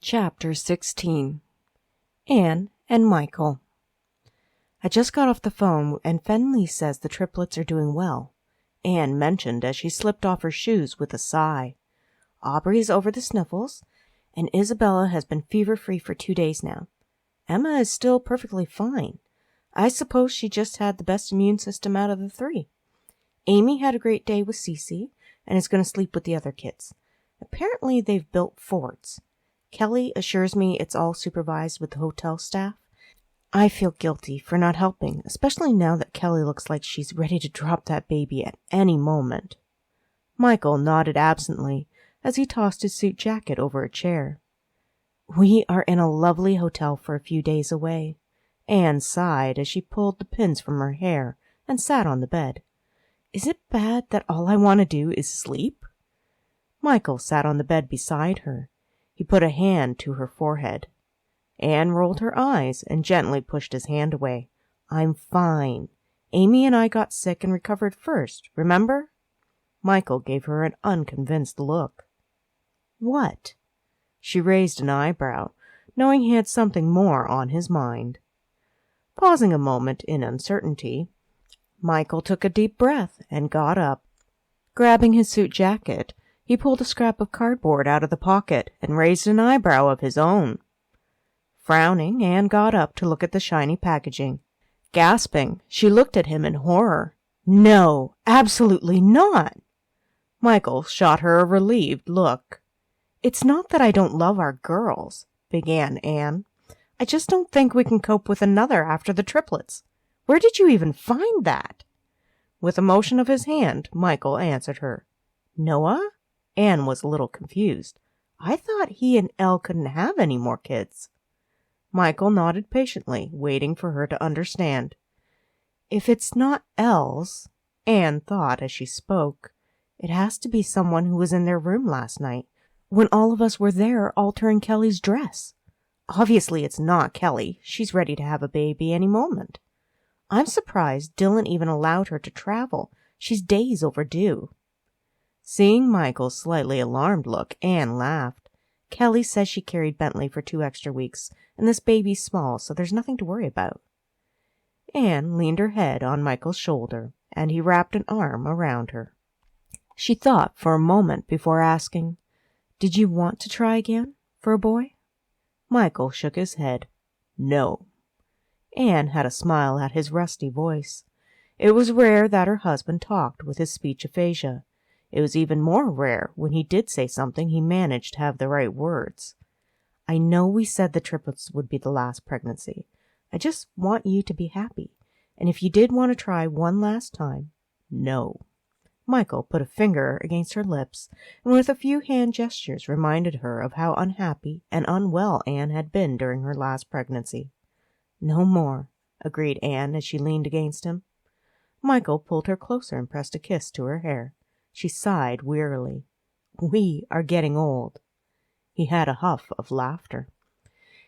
Chapter 16. Anne and Michael. I just got off the phone and Fenley says the triplets are doing well. Anne mentioned as she slipped off her shoes with a sigh. Aubrey is over the sniffles, and Isabella has been fever-free for 2 days now. Emma is still perfectly fine. I suppose she just had the best immune system out of the 3. Amy had a great day with Cece and is going to sleep with the other kids. Apparently they've built forts. Kelly assures me it's all supervised with the hotel staff. I feel guilty for not helping, especially now that Kelly looks like she's ready to drop that baby at any moment. Michael nodded absently as he tossed his suit jacket over a chair. We are in a lovely hotel for a few days away. Anne sighed as she pulled the pins from her hair and sat on the bed. Is it bad that all I want to do is sleep? Michael sat on the bed beside her. He put a hand to her forehead. Anne rolled her eyes and gently pushed his hand away. I'm fine. Amy and I got sick and recovered first, remember? Michael gave her an unconvinced look. What? She raised an eyebrow, knowing he had something more on his mind. Pausing a moment in uncertainty, Michael took a deep breath and got up. Grabbing his suit jacket, he pulled a scrap of cardboard out of the pocket and raised an eyebrow of his own. Frowning, Anne got up to look at the shiny packaging. Gasping, she looked at him in horror. No, absolutely not! Michael shot her a relieved look. It's not that I don't love our girls, began Anne. I just don't think we can cope with another after the triplets. Where did you even find that? With a motion of his hand, Michael answered her. Noah? Anne was a little confused. I thought he and Elle couldn't have any more kids. Michael nodded patiently, waiting for her to understand. If it's not Elle's, Anne thought as she spoke, it has to be someone who was in their room last night, when all of us were there altering Kelly's dress. Obviously it's not Kelly. She's ready to have a baby any moment. I'm surprised Dylan even allowed her to travel. She's days overdue. Seeing Michael's slightly alarmed look, Anne laughed. Kelly says she carried Bentley for 2 extra weeks, and this baby's small, so there's nothing to worry about. Anne leaned her head on Michael's shoulder, and he wrapped an arm around her. She thought for a moment before asking, Did you want to try again, for a boy? Michael shook his head. No. Anne had a smile at his rusty voice. It was rare that her husband talked with his speech aphasia. It was even more rare when he did say something he managed to have the right words. I know we said the triplets would be the last pregnancy. I just want you to be happy. And if you did want to try one last time, no. Michael put a finger against her lips and with a few hand gestures reminded her of how unhappy and unwell Anne had been during her last pregnancy. No more, agreed Anne as she leaned against him. Michael pulled her closer and pressed a kiss to her hair. She sighed wearily. We are getting old. He had a huff of laughter.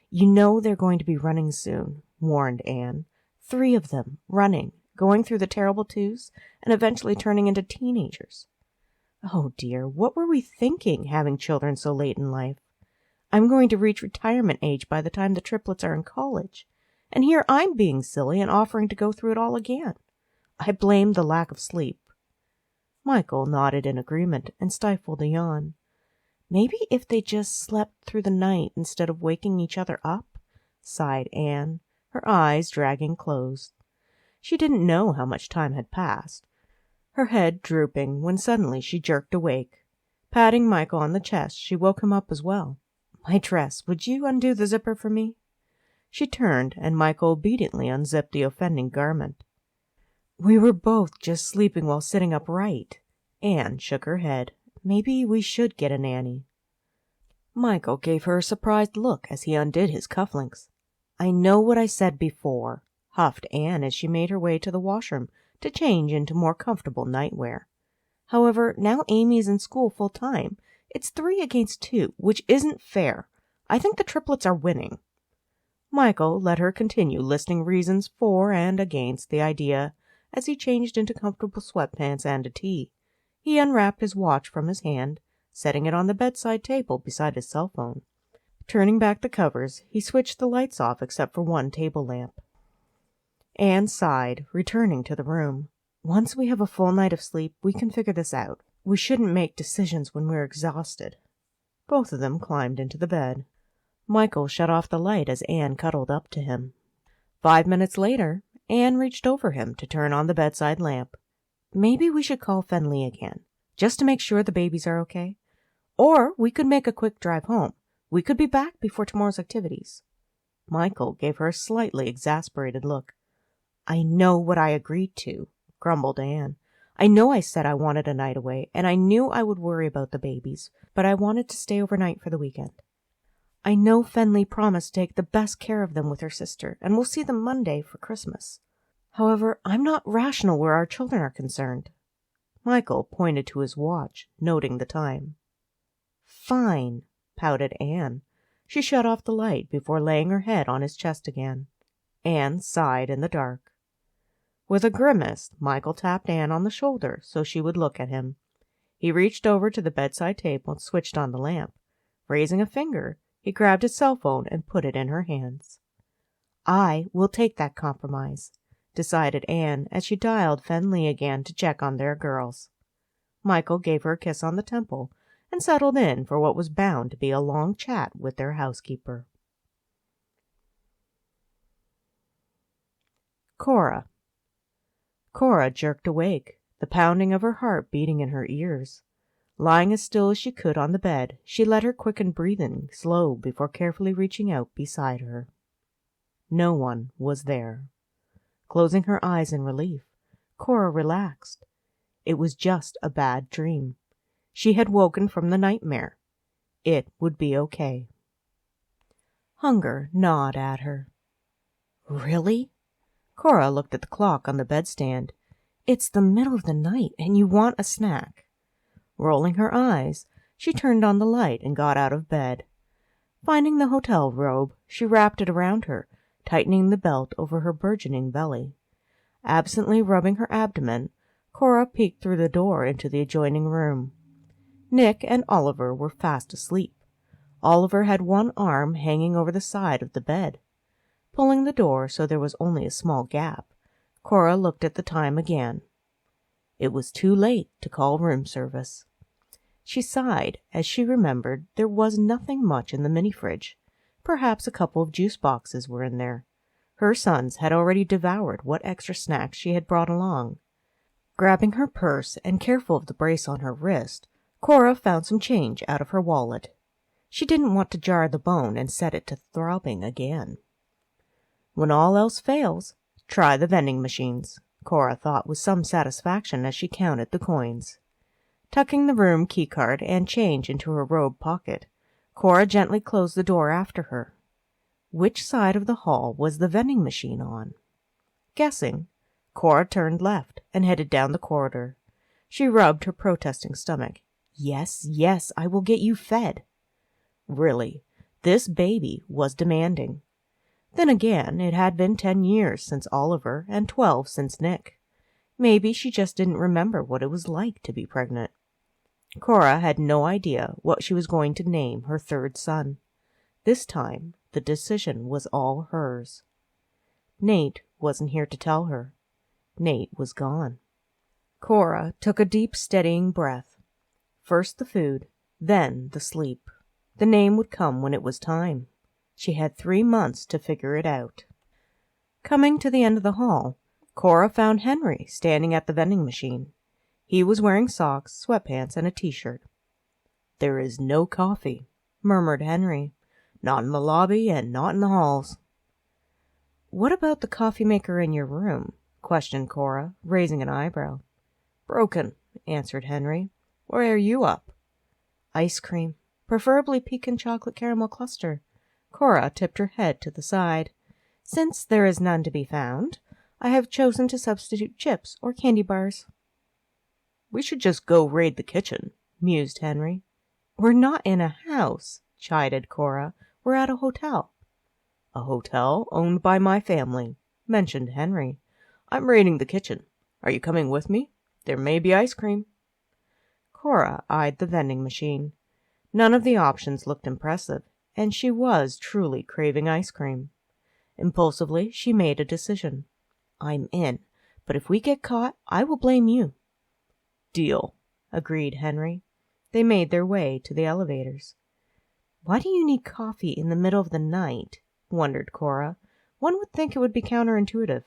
You know they're going to be running soon, warned Anne. 3 of them, running, going through the terrible 2s, and eventually turning into teenagers. Oh dear, what were we thinking, having children so late in life? I'm going to reach retirement age by the time the triplets are in college, and here I'm being silly and offering to go through it all again. I blame the lack of sleep. Michael nodded in agreement and stifled a yawn. Maybe if they just slept through the night instead of waking each other up, sighed Anne, her eyes dragging closed. She didn't know how much time had passed, her head drooping when suddenly she jerked awake. Patting Michael on the chest, she woke him up as well. My dress, would you undo the zipper for me? She turned, and Michael obediently unzipped the offending garment. We were both just sleeping while sitting upright. Anne shook her head. Maybe we should get a nanny. Michael gave her a surprised look as he undid his cufflinks. I know what I said before, huffed Anne as she made her way to the washroom to change into more comfortable nightwear. However, now Amy's in school full-time. It's 3 against 2, which isn't fair. I think the triplets are winning. Michael let her continue listing reasons for and against the idea as he changed into comfortable sweatpants and a tee. He unwrapped his watch from his hand, setting it on the bedside table beside his cell phone. Turning back the covers, he switched the lights off except for one table lamp. Anne sighed, returning to the room. Once we have a full night of sleep, we can figure this out. We shouldn't make decisions when we're exhausted. Both of them climbed into the bed. Michael shut off the light as Anne cuddled up to him. 5 minutes later, Anne reached over him to turn on the bedside lamp. Maybe we should call Fenley again, just to make sure the babies are okay. Or we could make a quick drive home. We could be back before tomorrow's activities. Michael gave her a slightly exasperated look. I know what I agreed to, grumbled Anne. I know I said I wanted a night away, and I knew I would worry about the babies, but I wanted to stay overnight for the weekend. I know Fenley promised to take the best care of them with her sister, and we'll see them Monday for Christmas. However, I'm not rational where our children are concerned. Michael pointed to his watch, noting the time. Fine, pouted Anne. She shut off the light before laying her head on his chest again. Anne sighed in the dark. With a grimace, Michael tapped Anne on the shoulder so she would look at him. He reached over to the bedside table and switched on the lamp. Raising a finger, he grabbed his cell phone and put it in her hands. I will take that compromise, decided Anne as she dialed Fenley again to check on their girls. Michael gave her a kiss on the temple and settled in for what was bound to be a long chat with their housekeeper. Cora. Cora jerked awake, the pounding of her heart beating in her ears. Lying as still as she could on the bed, she let her quicken breathing slow before carefully reaching out beside her. No one was there. Closing her eyes in relief, Cora relaxed. It was just a bad dream. She had woken from the nightmare. It would be okay. Hunger gnawed at her. Really? Cora looked at the clock on the bedstand. It's the middle of the night, and you want a snack. Rolling her eyes, she turned on the light and got out of bed. Finding the hotel robe, she wrapped it around her, tightening the belt over her burgeoning belly. Absently rubbing her abdomen, Cora peeked through the door into the adjoining room. Nick and Oliver were fast asleep. Oliver had one arm hanging over the side of the bed. Pulling the door so there was only a small gap, Cora looked at the time again. It was too late to call room service. She sighed as she remembered there was nothing much in the mini-fridge. Perhaps a couple of juice boxes were in there. Her sons had already devoured what extra snacks she had brought along. Grabbing her purse and careful of the brace on her wrist, Cora found some change out of her wallet. She didn't want to jar the bone and set it to throbbing again. When all else fails, try the vending machines, Cora thought with some satisfaction as she counted the coins. Tucking the room keycard and change into her robe pocket, Cora gently closed the door after her. Which side of the hall was the vending machine on? Guessing, Cora turned left and headed down the corridor. She rubbed her protesting stomach. Yes, yes, I will get you fed. Really, this baby was demanding. Then again, it had been 10 years since Oliver and 12 since Nick. Maybe she just didn't remember what it was like to be pregnant. Cora had no idea what she was going to name her third son. This time, the decision was all hers. Nate wasn't here to tell her. Nate was gone. Cora took a deep, steadying breath. First the food, then the sleep. The name would come when it was time. She had 3 months to figure it out. Coming to the end of the hall, Cora found Henry standing at the vending machine. He was wearing socks, sweatpants, and a t-shirt. There is no coffee, murmured Henry. Not in the lobby and not in the halls. What about the coffee maker in your room? Questioned Cora, raising an eyebrow. Broken, answered Henry. Why are you up? Ice cream, preferably pecan chocolate caramel cluster. Cora tipped her head to the side. Since there is none to be found, I have chosen to substitute chips or candy bars. We should just go raid the kitchen, mused Henry. We're not in a house, chided Cora. We're at a hotel. A hotel owned by my family, mentioned Henry. I'm raiding the kitchen. Are you coming with me? There may be ice cream. Cora eyed the vending machine. None of the options looked impressive, and she was truly craving ice cream. Impulsively, she made a decision. "I'm in, but if we get caught, I will blame you." "Deal," agreed Henry. They made their way to the elevators. "Why do you need coffee in the middle of the night?" wondered Cora. "One would think it would be counterintuitive."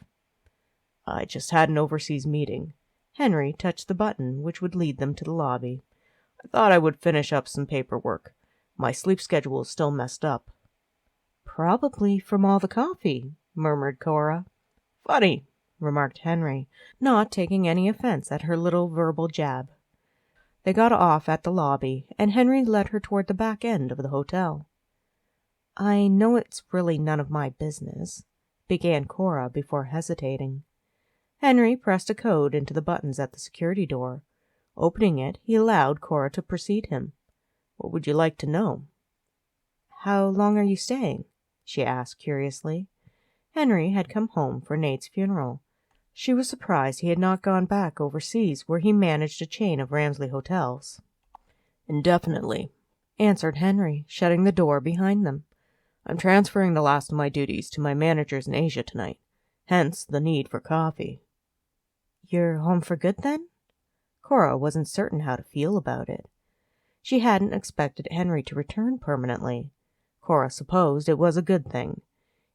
"I just had an overseas meeting." Henry touched the button which would lead them to the lobby. "I thought I would finish up some paperwork. My sleep schedule is still messed up." "Probably from all the coffee," murmured Cora. "Funny," remarked Henry, not taking any offense at her little verbal jab. They got off at the lobby, and Henry led her toward the back end of the hotel. "I know it's really none of my business," began Cora before hesitating. Henry pressed a code into the buttons at the security door. Opening it, he allowed Cora to precede him. "What would you like to know?" "How long are you staying?" she asked curiously. Henry had come home for Nate's funeral. She was surprised he had not gone back overseas where he managed a chain of Ramsley hotels. "Indefinitely," answered Henry, shutting the door behind them. "I'm transferring the last of my duties to my managers in Asia tonight. Hence the need for coffee." "You're home for good, then?" Cora wasn't certain how to feel about it. She hadn't expected Henry to return permanently. Cora supposed it was a good thing.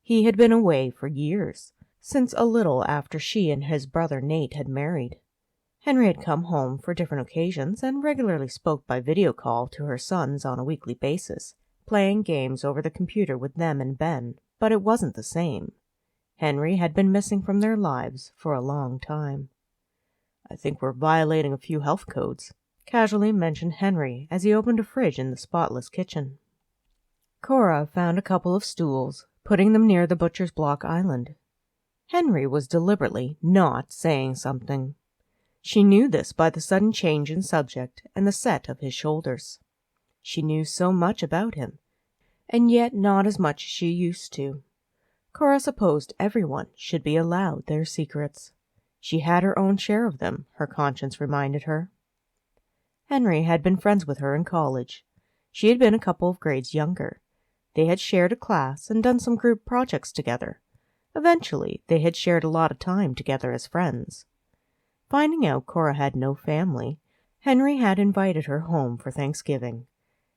He had been away for years, since a little after she and his brother Nate had married. Henry had come home for different occasions and regularly spoke by video call to her sons on a weekly basis, playing games over the computer with them and Ben, but it wasn't the same. Henry had been missing from their lives for a long time. "I think we're violating a few health codes," casually mentioned Henry as he opened a fridge in the spotless kitchen. Cora found a couple of stools, putting them near the butcher's block island. Henry was deliberately not saying something. She knew this by the sudden change in subject and the set of his shoulders. She knew so much about him, and yet not as much as she used to. Cora supposed everyone should be allowed their secrets. She had her own share of them, her conscience reminded her. Henry had been friends with her in college. She had been a couple of grades younger. They had shared a class and done some group projects together. Eventually, they had shared a lot of time together as friends. Finding out Cora had no family, Henry had invited her home for Thanksgiving.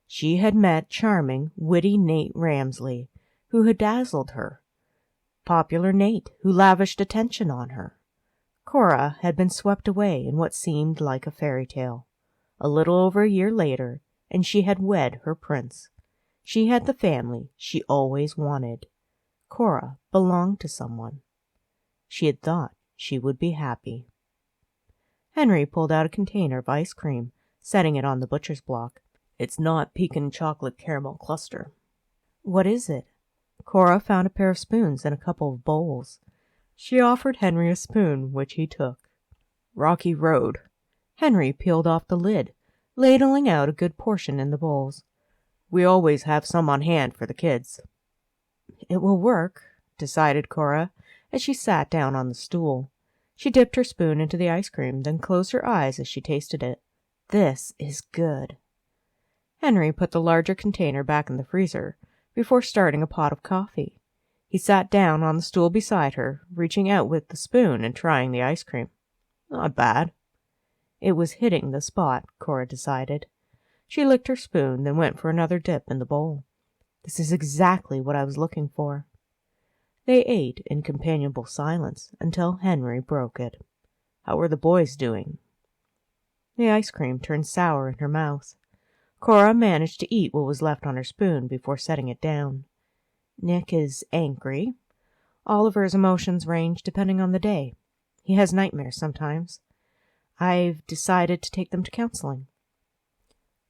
She had met charming, witty Nate Ramsley, who had dazzled her. Popular Nate, who lavished attention on her. Cora had been swept away in what seemed like a fairy tale. A little over a year later, and she had wed her prince. She had the family she always wanted. Cora belonged to someone. She had thought she would be happy. Henry pulled out a container of ice cream, setting it on the butcher's block. "It's not pecan chocolate caramel cluster." "What is it?" Cora found a pair of spoons and a couple of bowls. She offered Henry a spoon, which he took. "Rocky Road." Henry peeled off the lid, ladling out a good portion in the bowls. "We always have some on hand for the kids." "It will work," decided Cora, as she sat down on the stool. She dipped her spoon into the ice cream, then closed her eyes as she tasted it. "This is good." Henry put the larger container back in the freezer before starting a pot of coffee. He sat down on the stool beside her, reaching out with the spoon and trying the ice cream. Not bad. It was hitting the spot, Cora decided. She licked her spoon, then went for another dip in the bowl. This is exactly what I was looking for. They ate in companionable silence until Henry broke it. How were the boys doing? The ice cream turned sour in her mouth. Cora managed to eat what was left on her spoon before setting it down. Nick is angry. Oliver's emotions range depending on the day. He has nightmares sometimes. I've decided to take them to counseling.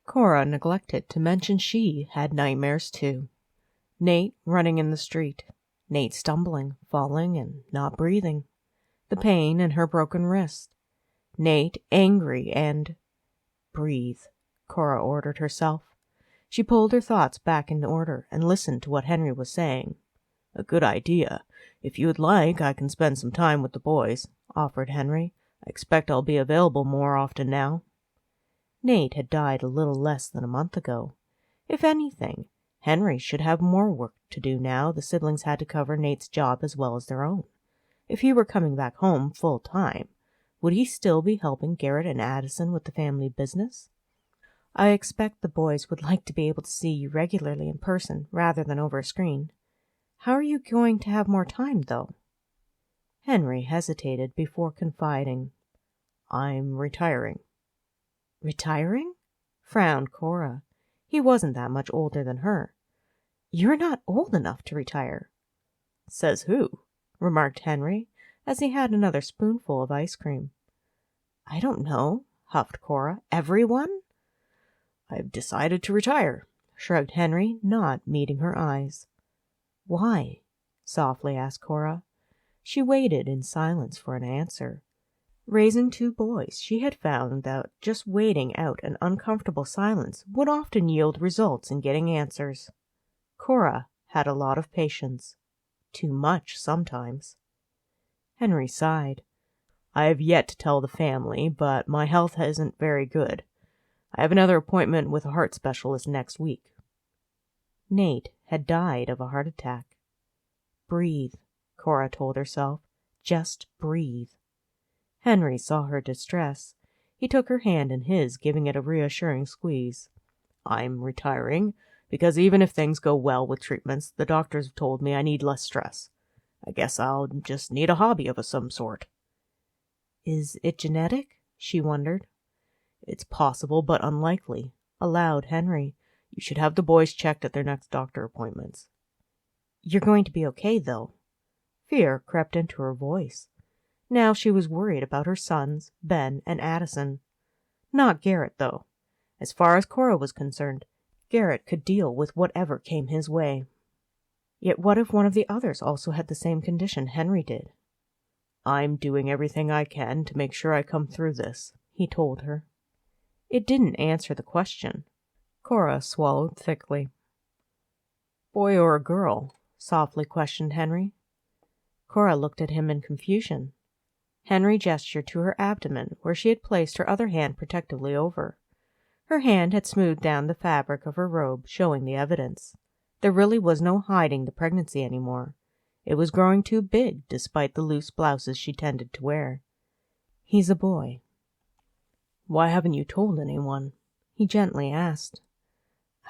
Cora neglected to mention she had nightmares too. Nate running in the street. Nate stumbling, falling, and not breathing. The pain in her broken wrist. Nate angry and... Breathe, Cora ordered herself. She pulled her thoughts back into order and listened to what Henry was saying. A good idea. If you would like, I can spend some time with the boys, offered Henry. I expect I'll be available more often now. Nate had died a little less than a month ago. If anything, Henry should have more work to do now. The siblings had to cover Nate's job as well as their own. If he were coming back home full time, would he still be helping Garrett and Addison with the family business? I expect the boys would like to be able to see you regularly in person rather than over a screen. How are you going to have more time, though? Henry hesitated before confiding. I'm retiring. Retiring? Frowned Cora. He wasn't that much older than her. You're not old enough to retire. Says who? Remarked Henry, as he had another spoonful of ice cream. I don't know, huffed Cora. Everyone? I've decided to retire, shrugged Henry, not meeting her eyes. Why? Softly asked Cora. She waited in silence for an answer. Raising two boys, she had found that just waiting out an uncomfortable silence would often yield results in getting answers. Cora had a lot of patience. Too much, sometimes. Henry sighed. I have yet to tell the family, but my health isn't very good. I have another appointment with a heart specialist next week. Nate had died of a heart attack. Breathe, Cora told herself. Just breathe. Henry saw her distress. He took her hand in his, giving it a reassuring squeeze. I'm retiring, because even if things go well with treatments, the doctors have told me I need less stress. I guess I'll just need a hobby of some sort. Is it genetic? She wondered. It's possible, but unlikely. Aloud, Henry. You should have the boys checked at their next doctor appointments. You're going to be okay, though. Fear crept into her voice. Now she was worried about her sons, Ben and Addison. Not Garrett, though. As far as Cora was concerned, Garrett could deal with whatever came his way. Yet what if one of the others also had the same condition Henry did? I'm doing everything I can to make sure I come through this, he told her. It didn't answer the question. Cora swallowed thickly. Boy or a girl? Softly questioned Henry. Cora looked at him in confusion. Henry gestured to her abdomen, where she had placed her other hand protectively over. Her hand had smoothed down the fabric of her robe, showing the evidence. There really was no hiding the pregnancy anymore. It was growing too big, despite the loose blouses she tended to wear. He's a boy. Why haven't you told anyone? He gently asked.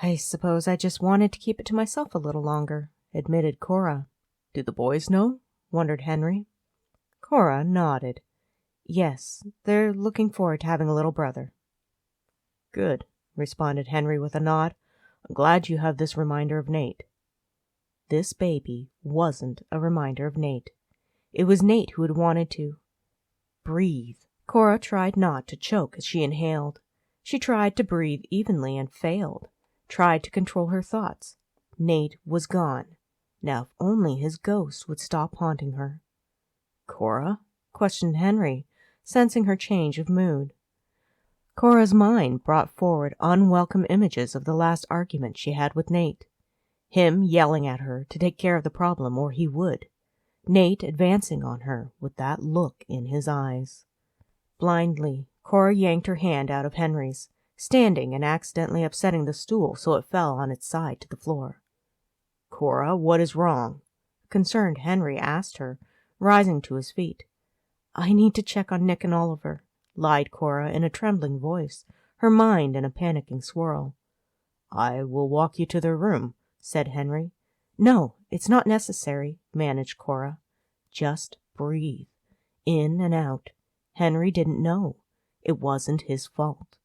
I suppose I just wanted to keep it to myself a little longer, admitted Cora. Do the boys know? Wondered Henry. Cora nodded. Yes, they're looking forward to having a little brother. Good, responded Henry with a nod. I'm glad you have this reminder of Nate. This baby wasn't a reminder of Nate. It was Nate who had wanted to breathe. Cora tried not to choke as she inhaled. She tried to breathe evenly and failed. Tried to control her thoughts. Nate was gone. Now if only his ghost would stop haunting her. Cora? Questioned Henry, sensing her change of mood. Cora's mind brought forward unwelcome images of the last argument she had with Nate. Him yelling at her to take care of the problem or he would. Nate advancing on her with that look in his eyes. Blindly, Cora yanked her hand out of Henry's, standing and accidentally upsetting the stool so it fell on its side to the floor. Cora, what is wrong? Concerned Henry asked her, rising to his feet. I need to check on Nick and Oliver, lied Cora in a trembling voice, her mind in a panicking swirl. I will walk you to their room, said Henry. No, it's not necessary, managed Cora. Just breathe. In and out. Henry didn't know. It wasn't his fault.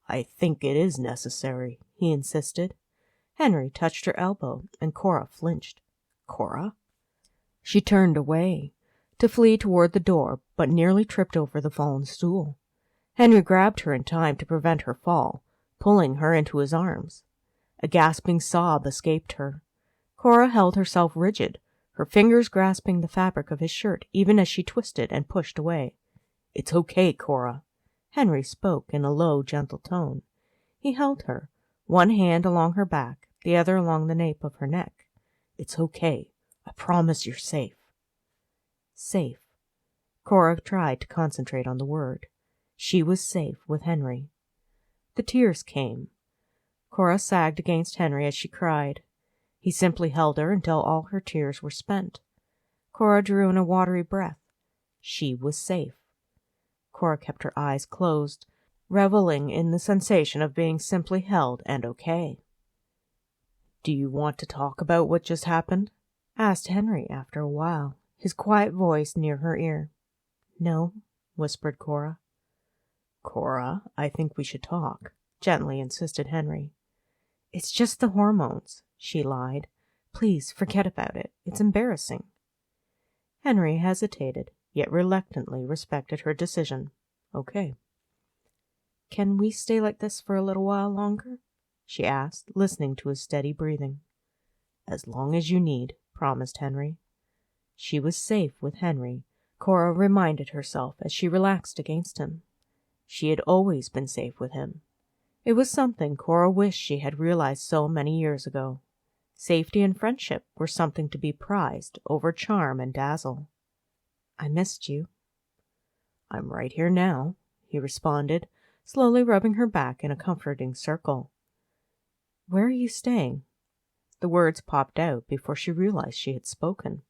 I think it is necessary, he insisted. Henry touched her elbow, and Cora flinched. Cora? She turned away, to flee toward the door, but nearly tripped over the fallen stool. Henry grabbed her in time to prevent her fall, pulling her into his arms. A gasping sob escaped her. Cora held herself rigid, her fingers grasping the fabric of his shirt even as she twisted and pushed away. It's okay, Cora. Henry spoke in a low, gentle tone. He held her, one hand along her back, the other along the nape of her neck. It's okay. I promise you're safe. Safe. Cora tried to concentrate on the word. She was safe with Henry. The tears came. Cora sagged against Henry as she cried. He simply held her until all her tears were spent. Cora drew in a watery breath. She was safe. Cora kept her eyes closed, reveling in the sensation of being simply held and okay. "Do you want to talk about what just happened?" asked Henry after a while, his quiet voice near her ear. "No," whispered Cora. "Cora, I think we should talk," gently insisted Henry. "It's just the hormones," she lied. "Please forget about it. It's embarrassing." Henry hesitated, yet reluctantly respected her decision. "Okay." "Can we stay like this for a little while longer?" she asked, listening to his steady breathing. "As long as you need," promised Henry. She was safe with Henry, Cora reminded herself as she relaxed against him. She had always been safe with him. It was something Cora wished she had realized so many years ago. Safety and friendship were something to be prized over charm and dazzle. "I missed you." "I'm right here now," he responded, slowly rubbing her back in a comforting circle. "Where are you staying?" The words popped out before she realized she had spoken.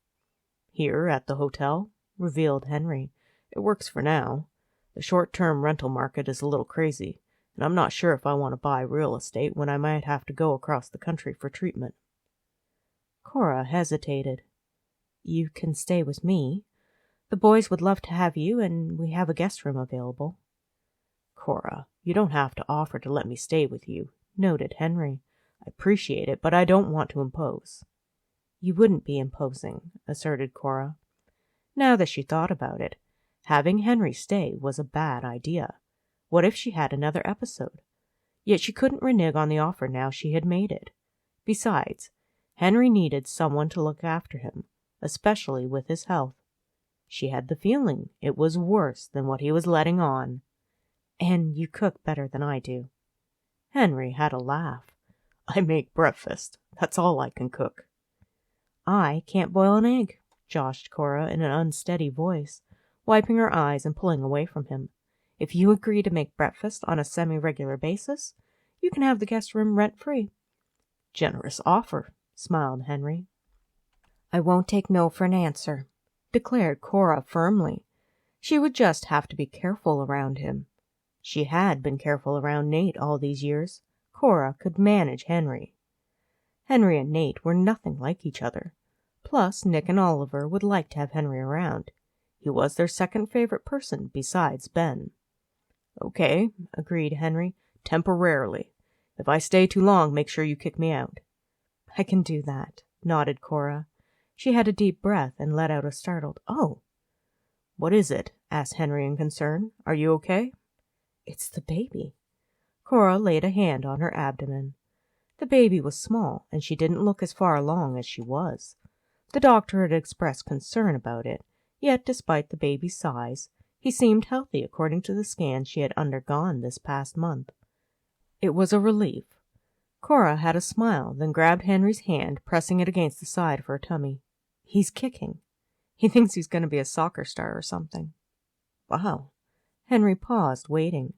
"Here at the hotel," revealed Henry. "It works for now. The short-term rental market is a little crazy, and I'm not sure if I want to buy real estate when I might have to go across the country for treatment." Cora hesitated. "You can stay with me. The boys would love to have you, and we have a guest room available." "Cora, you don't have to offer to let me stay with you," noted Henry. "I appreciate it, but I don't want to impose." "You wouldn't be imposing," asserted Cora. Now that she thought about it, having Henry stay was a bad idea. What if she had another episode? Yet she couldn't renege on the offer now she had made it. Besides, Henry needed someone to look after him, especially with his health. She had the feeling it was worse than what he was letting on. "And you cook better than I do." Henry had a laugh. "I make breakfast. That's all I can cook." "I can't boil an egg," joshed Cora in an unsteady voice, wiping her eyes and pulling away from him. "If you agree to make breakfast on a semi-regular basis, you can have the guest room rent-free." "Generous offer," smiled Henry. "I won't take no for an answer," declared Cora firmly. She would just have to be careful around him. She had been careful around Nate all these years. Cora could manage Henry. Henry and Nate were nothing like each other. Plus, Nick and Oliver would like to have Henry around. He was their second favorite person besides Ben. "Okay," agreed Henry. "Temporarily. If I stay too long, make sure you kick me out." "I can do that," nodded Cora. She had a deep breath and let out a startled, "Oh." "What is it?" asked Henry in concern. "Are you okay?" "It's the baby." Cora laid a hand on her abdomen. The baby was small, and she didn't look as far along as she was. The doctor had expressed concern about it, yet despite the baby's size, he seemed healthy according to the scans she had undergone this past month. It was a relief. Cora had a smile, then grabbed Henry's hand, pressing it against the side of her tummy. "He's kicking. He thinks he's going to be a soccer star or something." "Wow." Henry paused, waiting.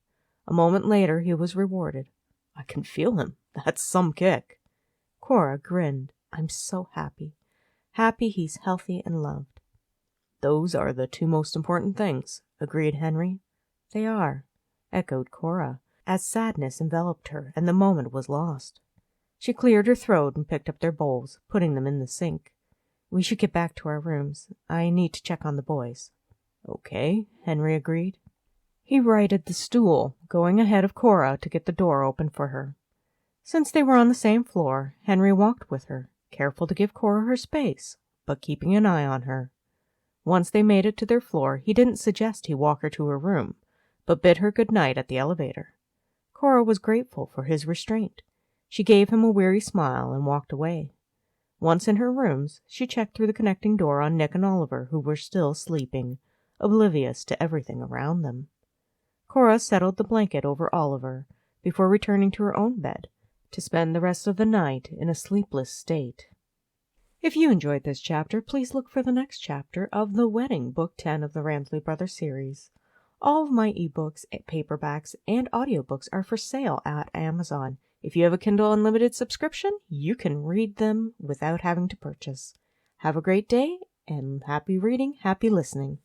A moment later he was rewarded. "I can feel him. That's some kick." Cora grinned. "I'm so happy. Happy he's healthy and loved." "Those are the two most important things," agreed Henry. "They are," echoed Cora, as sadness enveloped her and the moment was lost. She cleared her throat and picked up their bowls, putting them in the sink. "We should get back to our rooms. I need to check on the boys." "Okay," Henry agreed. He righted the stool, going ahead of Cora to get the door open for her. Since they were on the same floor, Henry walked with her, careful to give Cora her space, but keeping an eye on her. Once they made it to their floor, he didn't suggest he walk her to her room, but bid her good night at the elevator. Cora was grateful for his restraint. She gave him a weary smile and walked away. Once in her rooms, she checked through the connecting door on Nick and Oliver, who were still sleeping, oblivious to everything around them. Cora settled the blanket over Oliver before returning to her own bed to spend the rest of the night in a sleepless state. If you enjoyed this chapter, please look for the next chapter of The Wedding, Book 10 of the Ramsley Brothers series. All of my ebooks, paperbacks, and audiobooks are for sale at Amazon. If you have a Kindle Unlimited subscription, you can read them without having to purchase. Have a great day, and happy reading, happy listening.